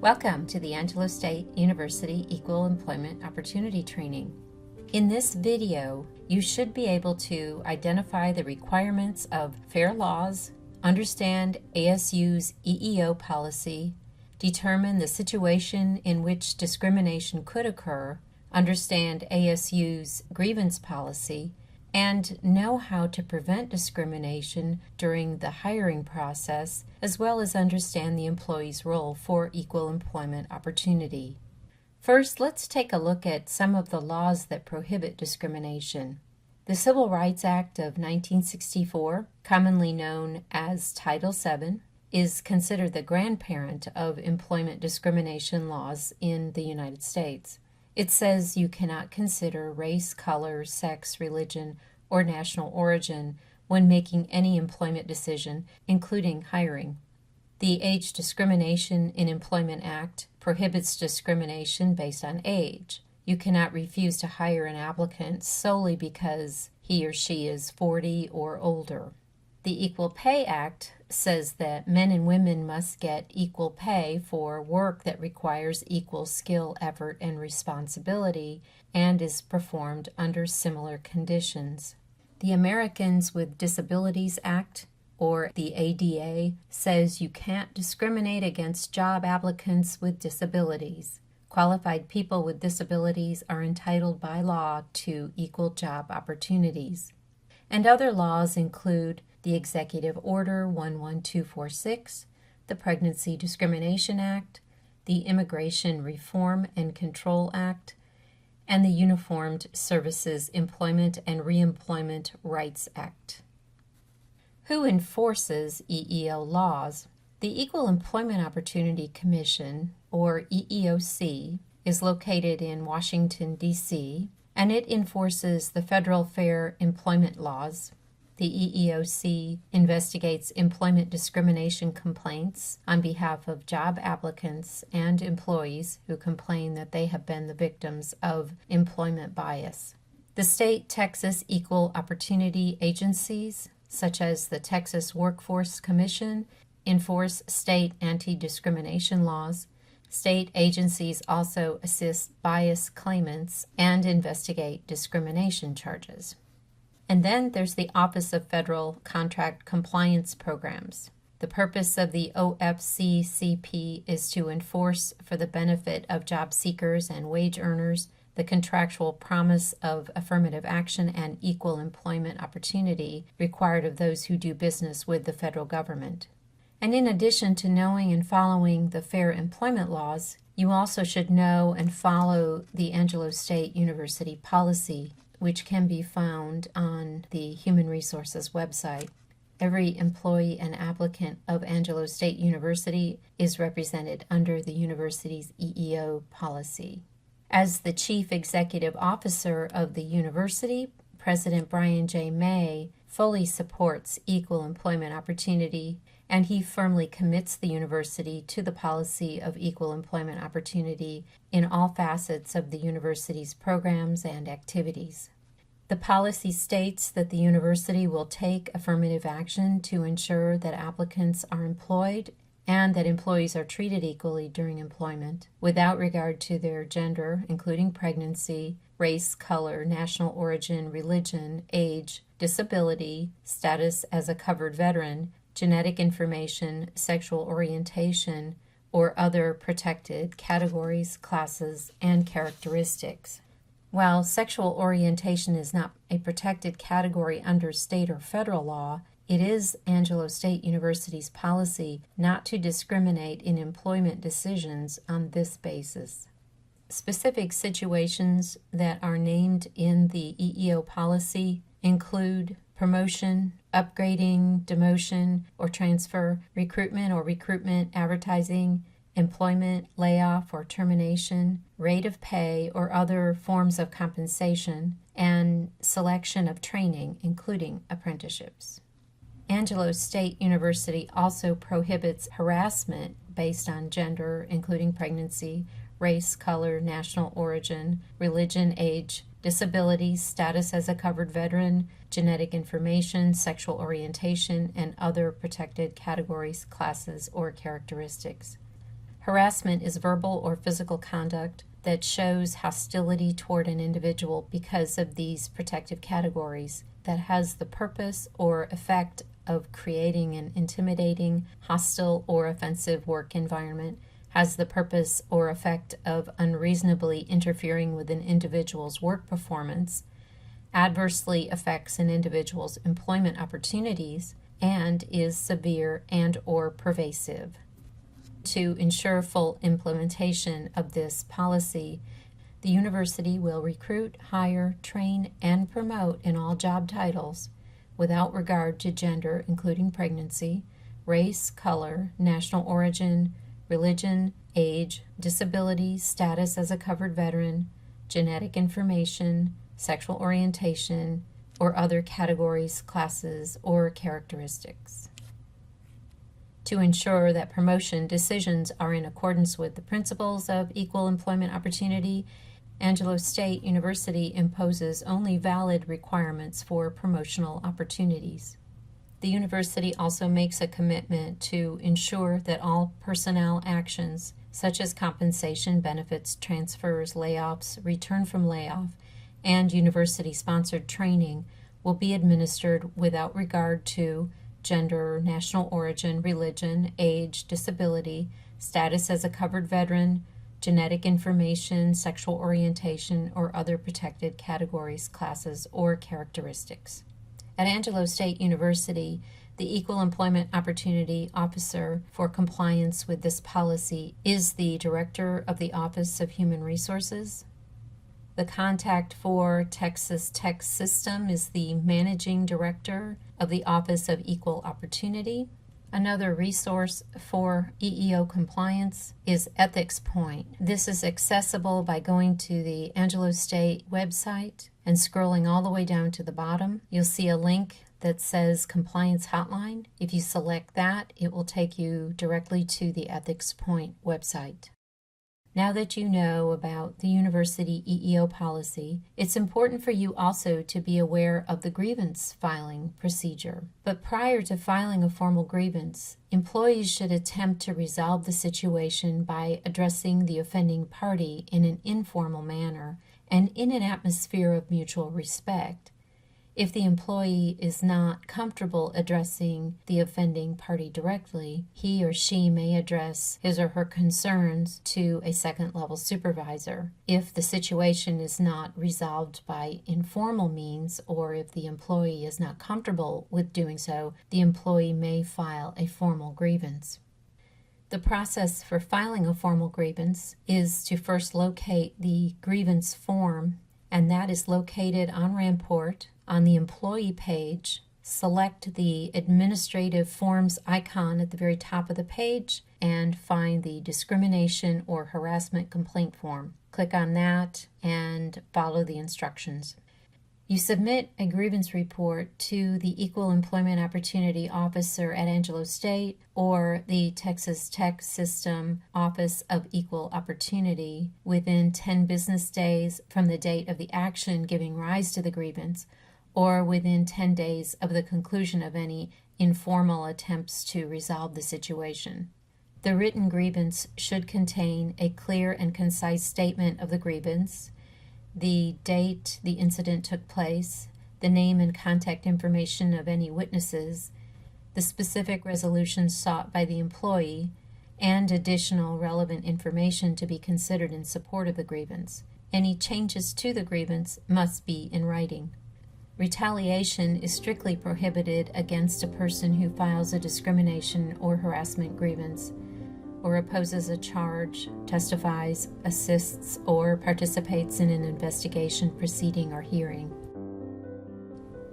Welcome to the Angelo State University Equal Employment Opportunity Training. In this video, you should be able to identify the requirements of fair laws, understand ASU's EEO policy, determine the situation in which discrimination could occur, understand ASU's grievance policy, and know how to prevent discrimination during the hiring process, as well as understand the employee's role for equal employment opportunity. First, let's take a look at some of the laws that prohibit discrimination. The Civil Rights Act of 1964, commonly known as Title VII, is considered the grandparent of employment discrimination laws in the United States. It says you cannot consider race, color, sex, religion, or national origin when making any employment decision, including hiring. The Age Discrimination in Employment Act prohibits discrimination based on age. You cannot refuse to hire an applicant solely because he or she is 40 or older. The Equal Pay Act says that men and women must get equal pay for work that requires equal skill, effort, and responsibility and is performed under similar conditions. The Americans with Disabilities Act, or the ADA, says you can't discriminate against job applicants with disabilities. Qualified people with disabilities are entitled by law to equal job opportunities. And other laws include the Executive Order 11246, the Pregnancy Discrimination Act, the Immigration Reform and Control Act, and the Uniformed Services Employment and Reemployment Rights Act. Who enforces EEO laws? The Equal Employment Opportunity Commission, or EEOC, is located in Washington, D.C., and it enforces the federal fair employment laws. The EEOC investigates employment discrimination complaints on behalf of job applicants and employees who complain that they have been the victims of employment bias. The state Texas equal opportunity agencies, such as the Texas Workforce Commission, enforce state anti-discrimination laws. State agencies also assist bias claimants and investigate discrimination charges. And then there's the Office of Federal Contract Compliance Programs. The purpose of the OFCCP is to enforce for the benefit of job seekers and wage earners the contractual promise of affirmative action and equal employment opportunity required of those who do business with the federal government. And in addition to knowing and following the fair employment laws, you also should know and follow the Angelo State University policy, which can be found on the Human Resources website. Every employee and applicant of Angelo State University is represented under the university's EEO policy. As the Chief Executive Officer of the university, President Brian J. May fully supports equal employment opportunity, and he firmly commits the university to the policy of equal employment opportunity in all facets of the university's programs and activities. The policy states that the university will take affirmative action to ensure that applicants are employed and that employees are treated equally during employment, without regard to their gender, including pregnancy, race, color, national origin, religion, age, disability, status as a covered veteran, genetic information, sexual orientation, or other protected categories, classes, and characteristics. While sexual orientation is not a protected category under state or federal law, it is Angelo State University's policy not to discriminate in employment decisions on this basis. Specific situations that are named in the EEO policy include promotion, upgrading, demotion or transfer, recruitment or recruitment advertising, employment, layoff or termination, rate of pay or other forms of compensation, and selection of training, including apprenticeships. Angelo State University also prohibits harassment based on gender, including pregnancy, race, color, national origin, religion, age, disability, status as a covered veteran, genetic information, sexual orientation, and other protected categories, classes, or characteristics. Harassment is verbal or physical conduct that shows hostility toward an individual because of these protective categories, that has the purpose or effect of creating an intimidating, hostile, or offensive work environment, has the purpose or effect of unreasonably interfering with an individual's work performance, adversely affects an individual's employment opportunities, and is severe and or pervasive. To ensure full implementation of this policy, the university will recruit, hire, train, and promote in all job titles, without regard to gender, including pregnancy, race, color, national origin, religion, age, disability, status as a covered veteran, genetic information, sexual orientation, or other categories, classes, or characteristics. To ensure that promotion decisions are in accordance with the principles of equal employment opportunity, Angelo State University imposes only valid requirements for promotional opportunities. The university also makes a commitment to ensure that all personnel actions, such as compensation, benefits, transfers, layoffs, return from layoff, and university-sponsored training, will be administered without regard to gender, national origin, religion, age, disability, status as a covered veteran, genetic information, sexual orientation, or other protected categories, classes, or characteristics. At Angelo State University, the Equal Employment Opportunity Officer for compliance with this policy is the Director of the Office of Human Resources. The contact for Texas Tech System is the Managing Director of the Office of Equal Opportunity. Another resource for EEO compliance is Ethics Point. This is accessible by going to the Angelo State website and scrolling all the way down to the bottom. You'll see a link that says Compliance Hotline. If you select that, it will take you directly to the Ethics Point website. Now that you know about the university EEO policy, it's important for you also to be aware of the grievance filing procedure. But prior to filing a formal grievance, employees should attempt to resolve the situation by addressing the offending party in an informal manner and in an atmosphere of mutual respect. If the employee is not comfortable addressing the offending party directly, he or she may address his or her concerns to a second-level supervisor. If the situation is not resolved by informal means, or if the employee is not comfortable with doing so, the employee may file a formal grievance. The process for filing a formal grievance is to first locate the grievance form, and that is located on Ramport. On the employee page, select the administrative forms icon at the very top of the page and find the discrimination or harassment complaint form. Click on that and follow the instructions. You submit a grievance report to the Equal Employment Opportunity Officer at Angelo State or the Texas Tech System Office of Equal Opportunity within 10 business days from the date of the action giving rise to the grievance, or within 10 days of the conclusion of any informal attempts to resolve the situation. The written grievance should contain a clear and concise statement of the grievance, the date the incident took place, the name and contact information of any witnesses, the specific resolution sought by the employee, and additional relevant information to be considered in support of the grievance. Any changes to the grievance must be in writing. Retaliation is strictly prohibited against a person who files a discrimination or harassment grievance, or opposes a charge, testifies, assists, or participates in an investigation, proceeding, or hearing.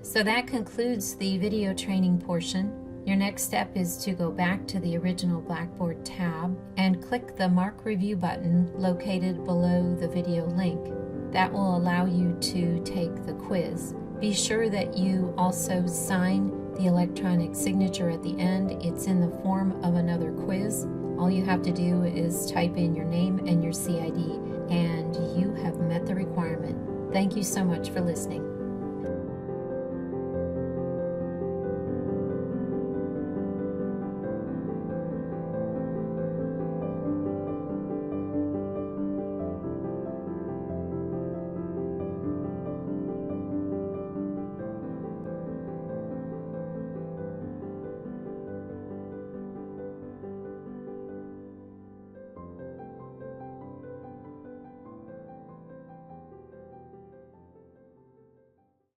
So that concludes the video training portion. Your next step is to go back to the original Blackboard tab and click the Mark Review button located below the video link. That will allow you to take the quiz. Be sure that you also sign the electronic signature at the end. It's in the form of another quiz. All you have to do is type in your name and your CID, and you have met the requirement. Thank you so much for listening.